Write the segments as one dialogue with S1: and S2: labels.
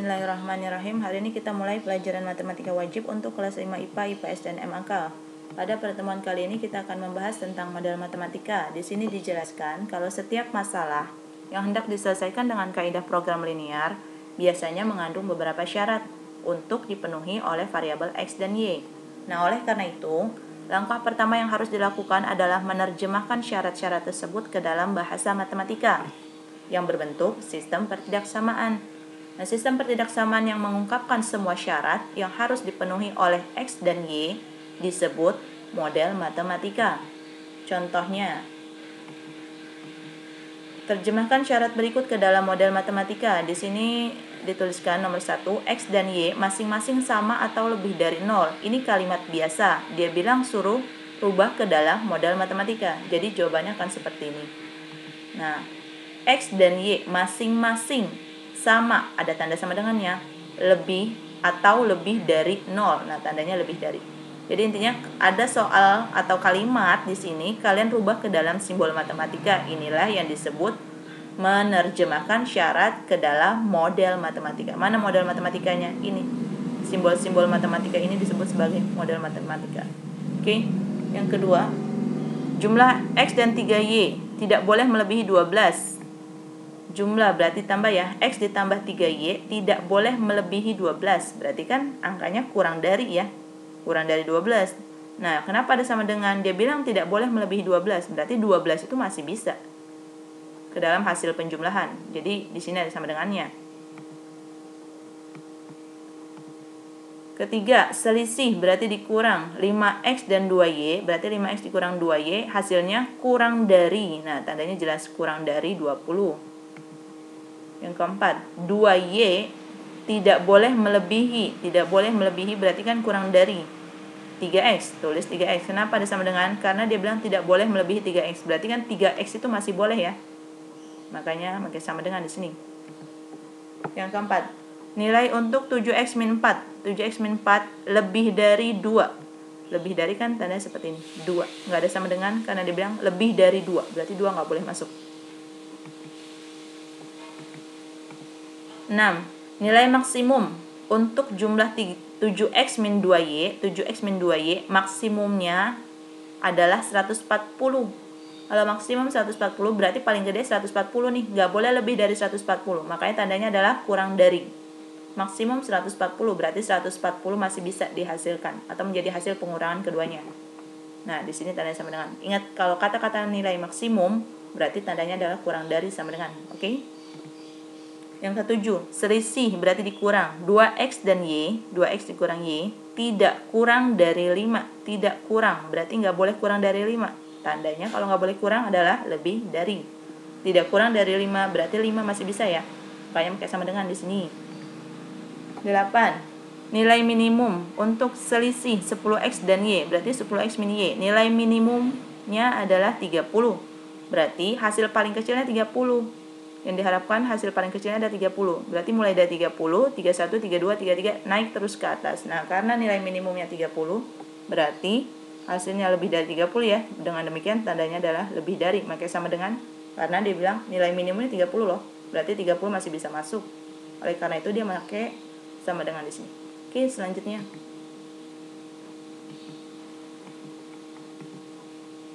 S1: Bismillahirrahmanirrahim. Hari ini kita mulai pelajaran matematika wajib untuk kelas 5 IPA, IPS, dan MAK. Pada pertemuan kali ini kita akan membahas tentang model matematika. Di sini dijelaskan kalau setiap masalah yang hendak diselesaikan dengan kaidah program linear biasanya mengandung beberapa syarat untuk dipenuhi oleh variabel X dan Y. Nah, oleh karena itu, langkah pertama yang harus dilakukan adalah menerjemahkan syarat-syarat tersebut ke dalam bahasa matematika yang berbentuk sistem pertidaksamaan. Nah, sistem pertidaksamaan yang mengungkapkan semua syarat yang harus dipenuhi oleh X dan Y disebut model matematika. Contohnya, terjemahkan syarat berikut ke dalam model matematika. Di sini dituliskan nomor 1, X dan Y masing-masing sama atau lebih dari 0. Ini kalimat biasa. Dia bilang suruh rubah ke dalam model matematika. Jadi jawabannya akan seperti ini. Nah, X dan Y masing-masing sama, ada tanda sama dengannya, lebih atau lebih dari 0. Nah, tandanya lebih dari. Jadi intinya ada soal atau kalimat di sini kalian rubah ke dalam simbol matematika. Inilah yang disebut menerjemahkan syarat ke dalam model matematika. Mana model matematikanya? Ini. Simbol-simbol matematika ini disebut sebagai model matematika. Oke. Yang kedua, jumlah X dan 3Y tidak boleh melebihi 12. Jumlah berarti tambah ya, X ditambah 3Y tidak boleh melebihi 12. Berarti kan angkanya kurang dari ya, kurang dari 12. Nah, kenapa ada sama dengan? Dia bilang tidak boleh melebihi 12. Berarti 12 itu masih bisa ke dalam hasil penjumlahan. Jadi di sini ada sama dengannya. Ketiga, selisih berarti dikurang. 5X dan 2Y berarti 5X dikurang 2Y hasilnya kurang dari. Nah, tandanya jelas kurang dari 20. Yang keempat, 2Y tidak boleh melebihi. Tidak boleh melebihi berarti kan kurang dari 3X. Tulis 3X. Kenapa ada sama dengan? Karena dia bilang tidak boleh melebihi 3X. Berarti kan 3X itu masih boleh ya. Makanya sama dengan di sini. Yang keempat, nilai untuk 7X min 4. 7X min 4 lebih dari 2. Lebih dari kan tandanya seperti ini. 2. Nggak ada sama dengan karena dia bilang lebih dari 2. Berarti 2 nggak boleh masuk. 6. Nilai maksimum untuk jumlah 7X min 2Y. 7X min 2Y maksimumnya adalah 140. Kalau maksimum 140 berarti paling gede 140 nih. Nggak boleh lebih dari 140. Makanya tandanya adalah kurang dari. Maksimum 140 berarti 140 masih bisa dihasilkan atau menjadi hasil pengurangan keduanya. Nah, di sini tandanya sama dengan. Ingat kalau kata-kata nilai maksimum berarti tandanya adalah kurang dari sama dengan. Oke? Yang ketujuh, selisih berarti dikurang. 2X dan Y, 2X dikurang Y, tidak kurang dari 5. Tidak kurang, berarti nggak boleh kurang dari 5. Tandanya kalau nggak boleh kurang adalah lebih dari. Tidak kurang dari 5, berarti 5 masih bisa ya. Makanya pakai sama dengan di sini. 8. Nilai minimum untuk selisih 10X dan Y, berarti 10X min Y. Nilai minimumnya adalah 30. Berarti hasil paling kecilnya 30. Yang diharapkan hasil paling kecilnya ada 30. Berarti mulai dari 30, 31, 32, 33 naik terus ke atas. Nah, karena nilai minimumnya 30, berarti hasilnya lebih dari 30 ya. Dengan demikian tandanya adalah lebih dari. Makanya sama dengan, karena dia bilang nilai minimumnya 30 loh. Berarti 30 masih bisa masuk. Oleh karena itu dia pakai sama dengan di sini. Oke, selanjutnya.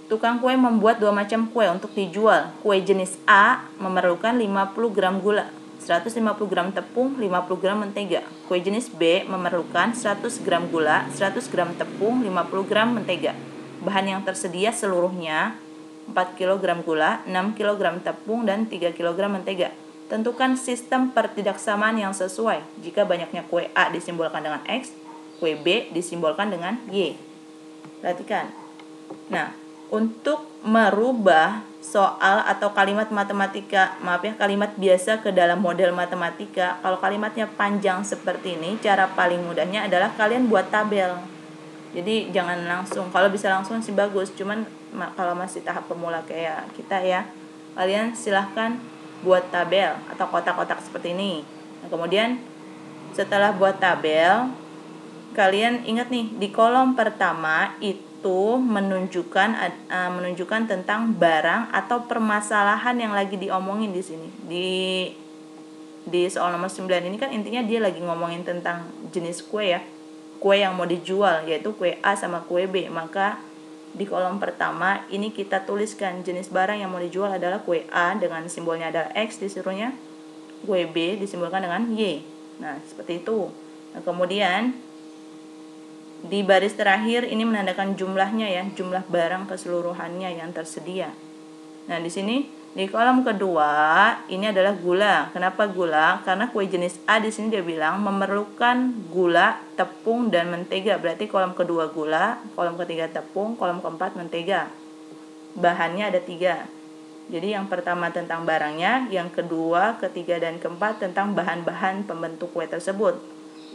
S1: Tukang kue membuat 2 macam kue untuk dijual. Kue jenis A memerlukan 50 gram gula, 150 gram tepung, 50 gram mentega. Kue jenis B memerlukan 100 gram gula, 100 gram tepung, 50 gram mentega. Bahan yang tersedia seluruhnya 4 kg gula, 6 kg tepung, dan 3 kg mentega. Tentukan sistem pertidaksamaan yang sesuai. Jika banyaknya kue A disimbolkan dengan X, kue B disimbolkan dengan Y. Perhatikan. Nah, untuk merubah soal atau kalimat matematika, kalimat biasa ke dalam model matematika, kalau kalimatnya panjang seperti ini, cara paling mudahnya adalah kalian buat tabel. Jadi jangan langsung, kalau bisa langsung sih bagus, cuman kalau masih tahap pemula kayak kita ya, kalian silahkan buat tabel atau kotak-kotak seperti ini. Nah, kemudian setelah buat tabel, kalian ingat nih, di kolom pertama itu menunjukkan tentang barang atau permasalahan yang lagi diomongin di sini. di soal nomor 9 ini kan intinya dia lagi ngomongin tentang jenis kue ya. Kue yang mau dijual yaitu kue A sama kue B. Maka di kolom pertama ini kita tuliskan jenis barang yang mau dijual adalah kue A dengan simbolnya adalah X disuruhnya. Kue B disimbolkan dengan Y. Nah, seperti itu. Nah, kemudian di baris terakhir ini menandakan jumlahnya ya, jumlah barang keseluruhannya yang tersedia. Nah, di sini di kolom kedua ini adalah gula. Kenapa gula? Karena kue jenis A di sini dia bilang memerlukan gula, tepung dan mentega. Berarti kolom kedua gula, kolom ketiga tepung, kolom keempat mentega. Bahannya ada 3. Jadi yang pertama tentang barangnya, yang kedua, ketiga dan keempat tentang bahan-bahan pembentuk kue tersebut.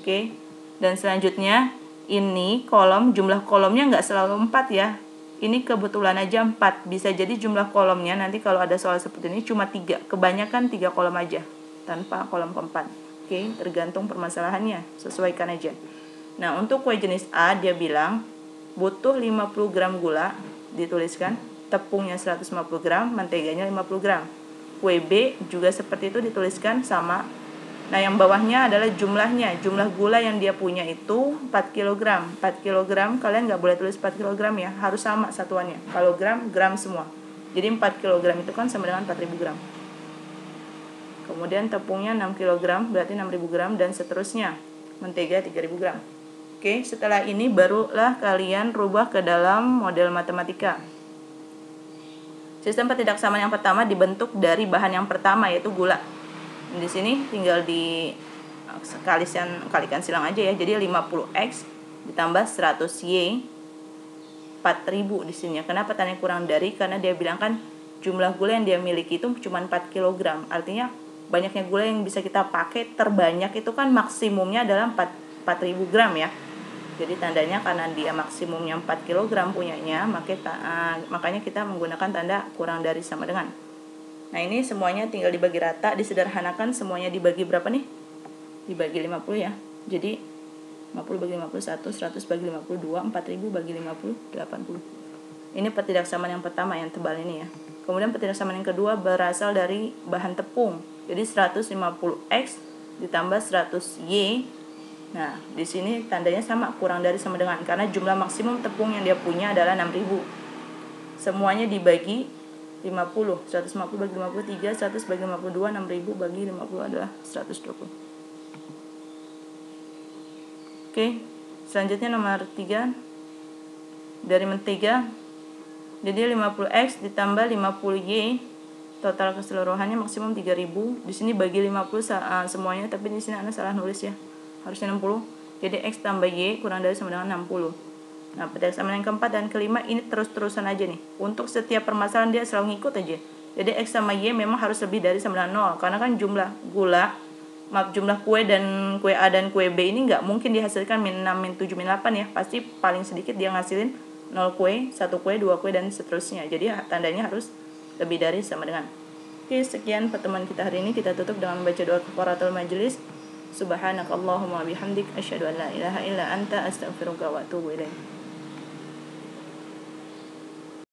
S1: Oke. Dan selanjutnya ini kolom, jumlah kolomnya nggak selalu 4 ya. Ini kebetulan aja 4. Bisa jadi jumlah kolomnya nanti kalau ada soal seperti ini cuma 3. Kebanyakan 3 kolom aja tanpa kolom keempat. Oke, tergantung permasalahannya. Sesuaikan aja. Nah, untuk kue jenis A dia bilang butuh 50 gram gula, dituliskan. Tepungnya 150 gram, menteganya 50 gram. Kue B juga seperti itu dituliskan sama. Nah, yang bawahnya adalah jumlahnya. Jumlah gula yang dia punya itu 4 kg. 4 kg kalian nggak boleh tulis 4 kg ya. Harus sama satuannya. Kalau gram, gram semua. Jadi 4 kg itu kan sama dengan 4000 gram. Kemudian tepungnya 6 kg, berarti 6000 gram dan seterusnya. Mentega 3000 gram. Oke, setelah ini barulah kalian rubah ke dalam model matematika. Sistem ketidaksamaan yang pertama dibentuk dari bahan yang pertama yaitu gula. Di sini tinggal kalikan silang aja ya. Jadi 50x ditambah 100y 4000 di sini. Kenapa tanya kurang dari? Karena dia bilang kan jumlah gula yang dia miliki itu cuma 4 kg. Artinya banyaknya gula yang bisa kita pakai terbanyak itu kan maksimumnya adalah 4000 gram ya. Jadi tandanya karena dia maksimumnya 4 kg punyanya, makanya kita menggunakan tanda kurang dari sama dengan. Nah, ini semuanya tinggal dibagi rata, disederhanakan semuanya dibagi berapa nih? Dibagi 50 ya. Jadi 50 bagi 51, 100 bagi 52, 4000 bagi 50, 80. Ini ketidaksamaan yang pertama yang tebal ini ya. Kemudian ketidaksamaan yang kedua berasal dari bahan tepung. Jadi 150x ditambah 100y. Nah, di sini tandanya sama, kurang dari sama dengan, karena jumlah maksimum tepung yang dia punya adalah 6000. Semuanya dibagi 50, 150 bagi 53, 100 bagi 52, 6000 bagi 50 adalah 120. Oke, selanjutnya nomor 3. Dari mentega, jadi 50x ditambah 50y, total keseluruhannya maksimum 3000. Di sini bagi 50 semuanya, tapi di sini Anda salah nulis ya. Harusnya 60. Jadi x tambah y kurang dari sama dengan 60. Nah, ketidaksamaan yang keempat dan kelima ini terus-terusan aja nih. Untuk setiap permasalahan dia selalu ngikut aja. Jadi x sama y memang harus lebih dari sama dengan 0. Karena kan jumlah kue dan kue A dan kue B ini nggak mungkin dihasilkan min 6, min 7, min 8 ya. Pasti paling sedikit dia ngasilin 0 kue, 1 kue, 2 kue, dan seterusnya. Jadi tandanya harus lebih dari sama dengan. Oke, sekian pertemuan kita hari ini. Kita tutup dengan membaca doa kafaratul majelis. Subhanakallahumma bihamdik asyhadu an la ilaha illa anta astaghfiruka wa atubu ilaik.